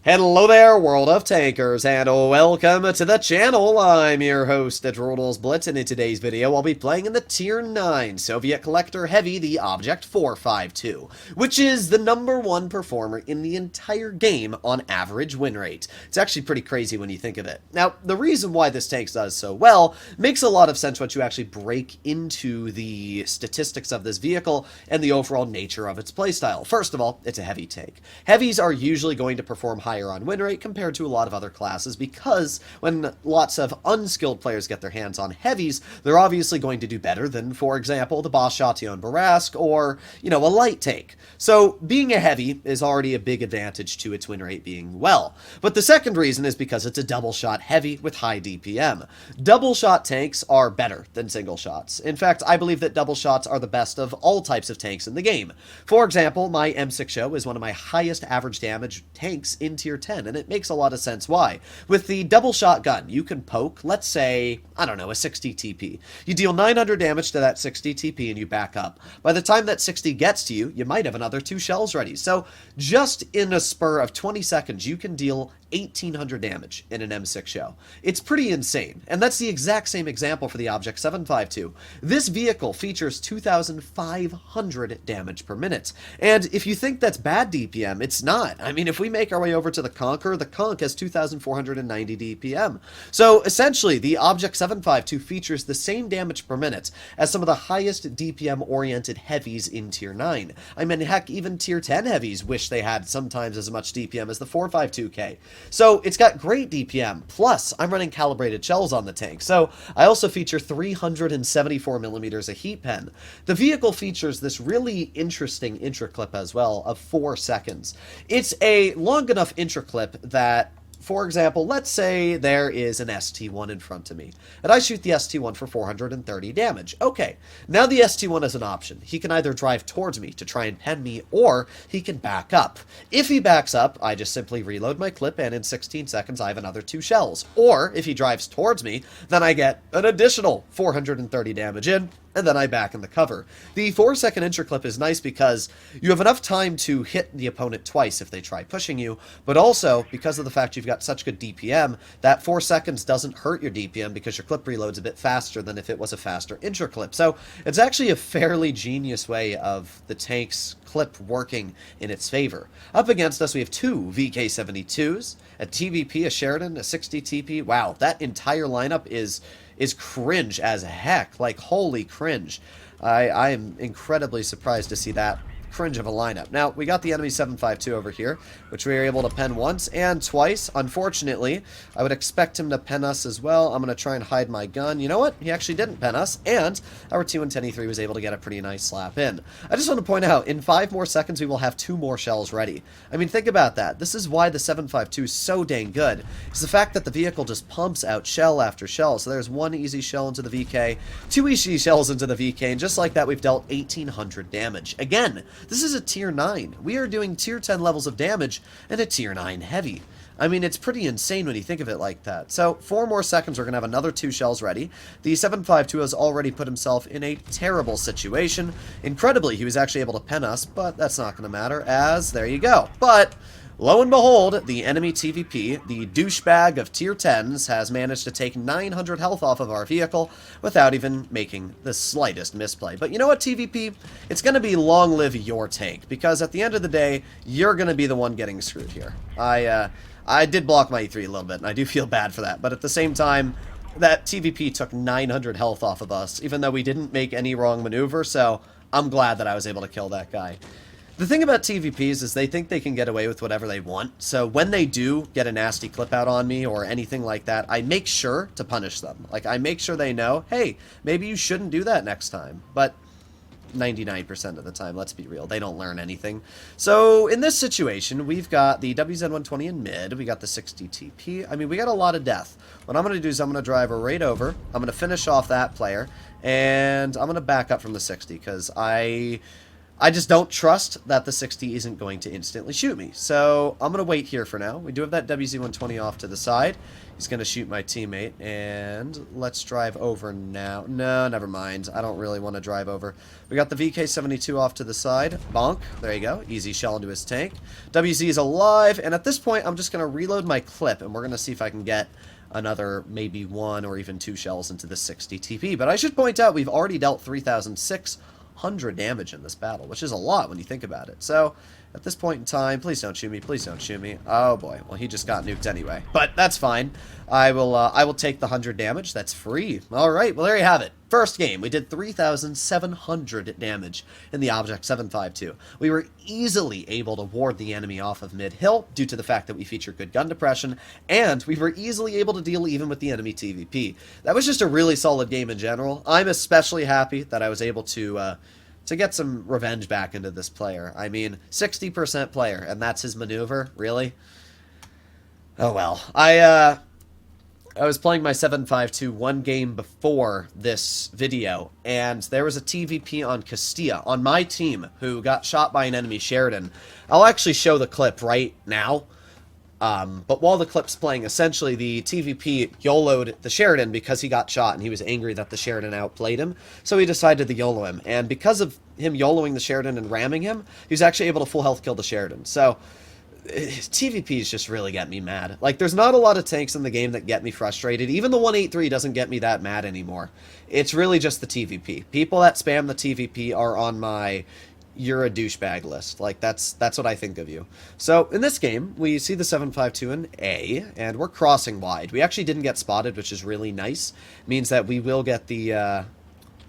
Hello there, World of Tankers, and welcome to the channel. I'm your host, World of Blitz, and in today's video, I'll be playing in the Tier 9 Soviet Collector Heavy, the Object 452, which is the #1 performer in the entire game on average win rate. It's actually pretty crazy when you think of it. Now, the reason why this tank does so well makes a lot of sense once you actually break into the statistics of this vehicle and the overall nature of its playstyle. First of all, it's a heavy tank. Heavies are usually going to perform higher on win rate compared to a lot of other classes because when lots of unskilled players get their hands on heavies, they're obviously going to do better than, for example, the Boss Shotyon Barask or, a light tank. So being a heavy is already a big advantage to its win rate being well. But the second reason is because it's a double shot heavy with high DPM. Double shot tanks are better than single shots. In fact, I believe that double shots are the best of all types of tanks in the game. For example, my M6 Show is one of my highest average damage tanks in Tier 10, and it makes a lot of sense why. With the double shotgun, you can poke, let's say, a 60 TP. You deal 900 damage to that 60 TP and you back up. By the time that 60 gets to you, you might have another 2 shells ready. So just in a spur of 20 seconds, you can deal 1,800 damage in an M6 Show. It's pretty insane, and that's the exact same example for the Object 752. This vehicle features 2,500 damage per minute, and if you think that's bad DPM, it's not. I mean, if we make our way over to the Conqueror, the Conk has 2,490 DPM. So essentially, the Object 752 features the same damage per minute as some of the highest DPM-oriented heavies in Tier 9. I mean, heck, even Tier 10 heavies wish they had sometimes as much DPM as the 452K. So it's got great DPM, plus I'm running calibrated shells on the tank, so I also feature 374 millimeters of heat pen. The vehicle features this really interesting intro clip as well of 4 seconds. It's a long enough intro clip that, for example, let's say there is an ST1 in front of me, and I shoot the ST1 for 430 damage. Okay, now the ST1 is an option. He can either drive towards me to try and pen me, or he can back up. If he backs up, I just simply reload my clip, and in 16 seconds I have another 2 shells. Or, if he drives towards me, then I get an additional 430 damage in, and then I back in the cover. The 4-second intro clip is nice because you have enough time to hit the opponent twice if they try pushing you, but also, because of the fact you've got such good DPM, that 4 seconds doesn't hurt your DPM because your clip reloads a bit faster than if it was a faster intro clip. So it's actually a fairly genius way of the tank's clip working in its favor. Up against us, we have 2 VK-72s, a TVP, a Sheridan, a 60 TP. Wow, that entire lineup is cringe as heck. Like, holy cringe. I am incredibly surprised to see that cringe of a lineup. Now, we got the enemy 752 over here, which we were able to pen once and twice. Unfortunately, I would expect him to pen us as well. I'm going to try and hide my gun. You know what? He actually didn't pen us, and our T110E3 was able to get a pretty nice slap in. I just want to point out, in 5 more seconds, we will have 2 more shells ready. I mean, think about that. This is why the 752 is so dang good. It's the fact that the vehicle just pumps out shell after shell. So there's 1 easy shell into the VK, 2 easy shells into the VK, and just like that, we've dealt 1,800 damage. Again, this is a Tier 9. We are doing Tier 10 levels of damage and a Tier 9 heavy. I mean, it's pretty insane when you think of it like that. So, 4 more seconds, we're going to have another 2 shells ready. The 752 has already put himself in a terrible situation. Incredibly, he was actually able to pen us, but that's not going to matter, as there you go. But lo and behold, the enemy TVP, the douchebag of Tier 10s, has managed to take 900 health off of our vehicle without even making the slightest misplay. But you know what, TVP? It's going to be long live your tank, because at the end of the day, you're going to be the one getting screwed here. I did block my E3 a little bit, and I do feel bad for that, but at the same time, that TVP took 900 health off of us, even though we didn't make any wrong maneuver, so I'm glad that I was able to kill that guy. The thing about TVPs is they think they can get away with whatever they want, so when they do get a nasty clip out on me or anything like that, I make sure to punish them. Like, I make sure they know, hey, maybe you shouldn't do that next time. But 99% of the time, let's be real, they don't learn anything. So in this situation, we've got the WZ-120 in mid, we got the 60 TP. I mean, we got a lot of death. What I'm going to do is I'm going to drive right over, I'm going to finish off that player, and I'm going to back up from the 60, because I just don't trust that the 60 isn't going to instantly shoot me. So I'm going to wait here for now. We do have that WZ-120 off to the side. He's going to shoot my teammate, and let's drive over now. No, never mind. I don't really want to drive over. We got the VK-72 off to the side. Bonk. There you go. Easy shell into his tank. WZ is alive, and at this point, I'm just going to reload my clip, and we're going to see if I can get another maybe 1 or even 2 shells into the 60 TP. But I should point out we've already dealt 3,600 damage in this battle, which is a lot when you think about it. So at this point in time, please don't shoot me, please don't shoot me. Oh boy, well he just got nuked anyway, but that's fine. I will take the 100 damage. That's free. All right, well there you have it. First game, we did 3,700 damage in the Object 752. We were easily able to ward the enemy off of mid-hill due to the fact that we feature good gun depression, and we were easily able to deal even with the enemy TVP. That was just a really solid game in general. I'm especially happy that I was able to get some revenge back into this player. I mean, 60% player, and that's his maneuver? Really? Oh well. I was playing my 752 one game before this video, and there was a TVP on Castilla, on my team, who got shot by an enemy Sheridan. I'll actually show the clip right now, but while the clip's playing, essentially the TVP YOLO'd the Sheridan because he got shot, and he was angry that the Sheridan outplayed him, so he decided to YOLO him, and because of him YOLOing the Sheridan and ramming him, he was actually able to full health kill the Sheridan. So TVPs just really get me mad. Like, there's not a lot of tanks in the game that get me frustrated. Even the 183 doesn't get me that mad anymore. It's really just the TVP. People that spam the TVP are on my "you're a douchebag" list. Like, that's what I think of you. So in this game, we see the 752 in A, and we're crossing wide. We actually didn't get spotted, which is really nice. Means that we will get the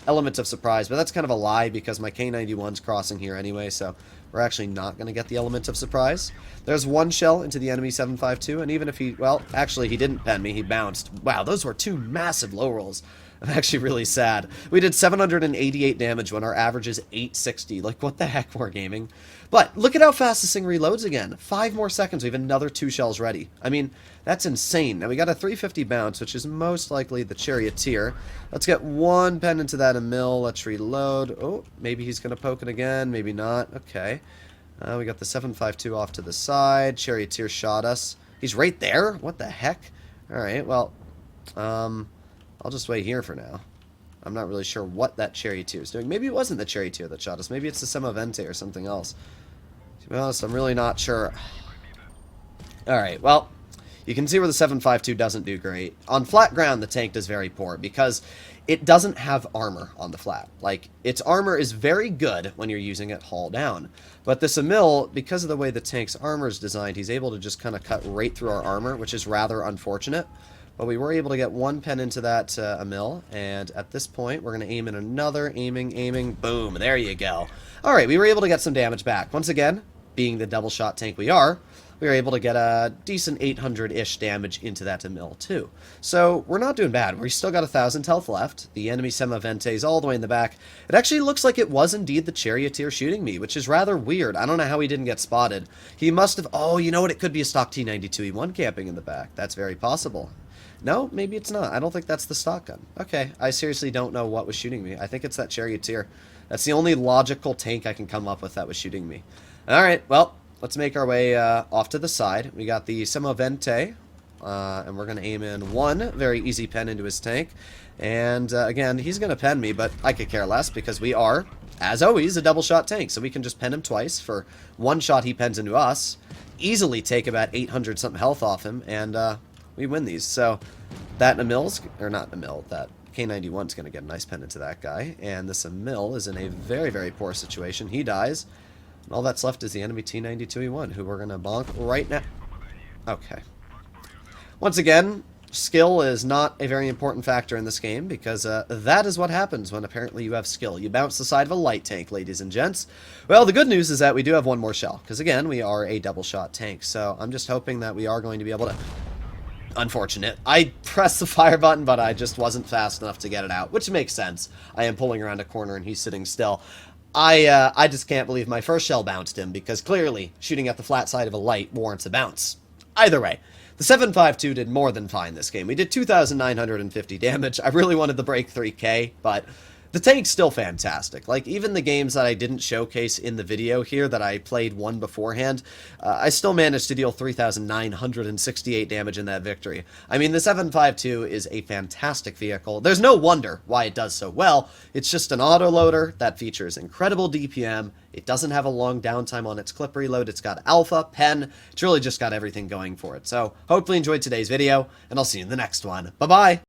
element of surprise, but that's kind of a lie because my K91's crossing here anyway, so we're actually not going to get the element of surprise. There's 1 shell into the enemy 752, and even if he, well, actually he didn't pen me, he bounced. Wow, those were 2 massive low rolls. I'm actually really sad. We did 788 damage when our average is 860. Like, what the heck, Wargaming? But look at how fast this thing reloads again. 5 more seconds, we have another 2 shells ready. I mean, that's insane. Now, we got a 350 bounce, which is most likely the Charioteer. Let's get 1 pen into that Emil. Let's reload. Oh, maybe he's going to poke it again. Maybe not. Okay. We got the 752 off to the side. Charioteer shot us. He's right there? What the heck? All right, well, I'll just wait here for now. I'm not really sure what that Charioteer is doing. Maybe it wasn't the Charioteer that shot us. Maybe it's the Semovente or something else. To be honest, I'm really not sure. Alright, well, you can see where the 752 doesn't do great. On flat ground, the tank does very poor because it doesn't have armor on the flat. Like, its armor is very good when you're using it hull down. But this Emil, because of the way the tank's armor is designed, he's able to just kind of cut right through our armor, which is rather unfortunate. But we were able to get 1 pen into that Emil, and at this point, we're going to aim in another, aiming, boom, there you go. Alright, we were able to get some damage back. Once again, being the double shot tank we are, we were able to get a decent 800-ish damage into that Emil, too. So, we're not doing bad. We still got 1,000 health left. The enemy Semovente is all the way in the back. It actually looks like it was indeed the Charioteer shooting me, which is rather weird. I don't know how he didn't get spotted. He must have... Oh, you know what? It could be a stock T92E1 camping in the back. That's very possible. No, maybe it's not. I don't think that's the stock gun. Okay, I seriously don't know what was shooting me. I think it's that Charioteer. That's the only logical tank I can come up with that was shooting me. Alright, well, let's make our way off to the side. We got the Semovente, and we're going to aim in 1 very easy pen into his tank. And, again, he's going to pen me, but I could care less because we are, as always, a double shot tank. So we can just pen him twice. For 1 shot he pens into us, easily take about 800-something health off him, and, we win these. So that Emil's, or not Emil, that K91's going to get a nice pen into that guy. And this Emil is in a very, very poor situation. He dies. And all that's left is the enemy T92E1, who we're going to bonk right now. Okay. Once again, skill is not a very important factor in this game because that is what happens when apparently you have skill. You bounce the side of a light tank, ladies and gents. Well, the good news is that we do have 1 more shell because, again, we are a double shot tank. So I'm just hoping that we are going to be able to... Unfortunate. I pressed the fire button, but I just wasn't fast enough to get it out, which makes sense. I am pulling around a corner and he's sitting still. I just can't believe my first shell bounced him, because clearly shooting at the flat side of a light warrants a bounce. Either way, the 752 did more than fine this game. We did 2,950 damage. I really wanted to break 3K, but The tank's still fantastic. Like, even the games that I didn't showcase in the video here that I played one beforehand, I still managed to deal 3,968 damage in that victory. I mean, the 752 is a fantastic vehicle. There's no wonder why it does so well. It's just an autoloader that features incredible DPM. It doesn't have a long downtime on its clip reload. It's got alpha, pen. It's really just got everything going for it. So, hopefully you enjoyed today's video, and I'll see you in the next one. Bye-bye!